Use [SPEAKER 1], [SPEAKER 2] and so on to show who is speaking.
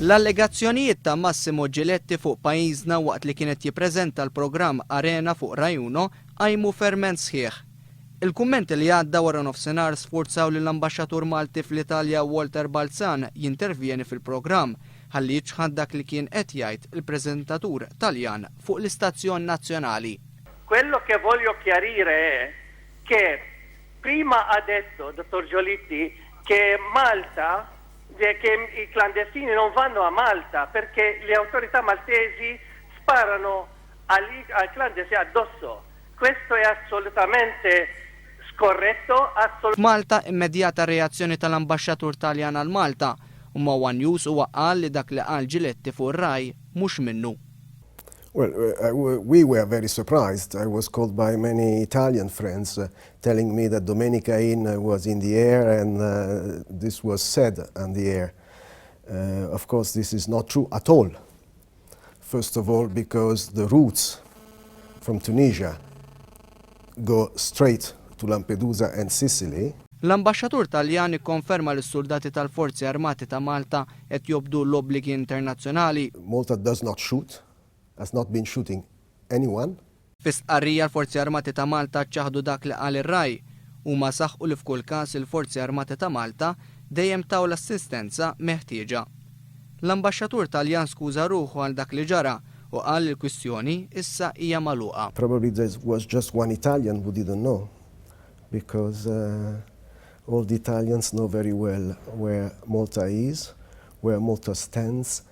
[SPEAKER 1] L-allegazzjonijiet ta' Massimo Giletti fuq pajjiżna waqt li kienet jippreżenta l-programm Arena fuq Rai Uno għajmu ferment sħiħ. Il-kumment li għadda wara nofsinhar sforzaw lill ambaxxatur Malti fl-Italja Walter Balzan jintervjeni fil-programm ħalli jiġħad dak li kien qed jgħid il-preżentatur Taljan fuq l-istazzjon nazzjonali.
[SPEAKER 2] Quello che voglio chiarire è che prima ha detto, dottor Giletti, che Malta, che i clandestini non vanno a Malta perché le autorità maltesi sparano ai clandestini addosso. Questo è assolutamente scorretto.
[SPEAKER 1] Malta immedjata reazzjoni tal-ambaxxatur Taljan għal Malta u ma One News huwa qal li dak li qal Giletti fuq ir-Rai mhux minnu.
[SPEAKER 3] Well, we were very surprised. I was called by many Italian friends telling me that Domenica In was in the air and this was said on the air. Of course, this is not true at all. First of all, because the routes from Tunisia go straight to Lampedusa and Sicily.
[SPEAKER 1] L-ambaxxatur Taljan ikkonferma li s-soldati tal-Forzi Armati ta' Malta qed jobdu l-obbligi internazzjonali.
[SPEAKER 3] Malta does not shoot. Has not been shooting anyone.
[SPEAKER 1] Fis-qarrija l-Forzi Armati ta' Malta ċaħdu dak li qal ir-Rai huma saħħu li f'kull każ il-Forzi Armati ta' Malta dejjem taw l-assistenza meħtieġa. L-ambaxxatur Taljan skuża ruħu għal dak li ġara u qal il-kwistjoni issa hija magħluqa.
[SPEAKER 3] Probably there was just one Italian who didn't know because all the Italians know very well where Malta is, where Malta stands.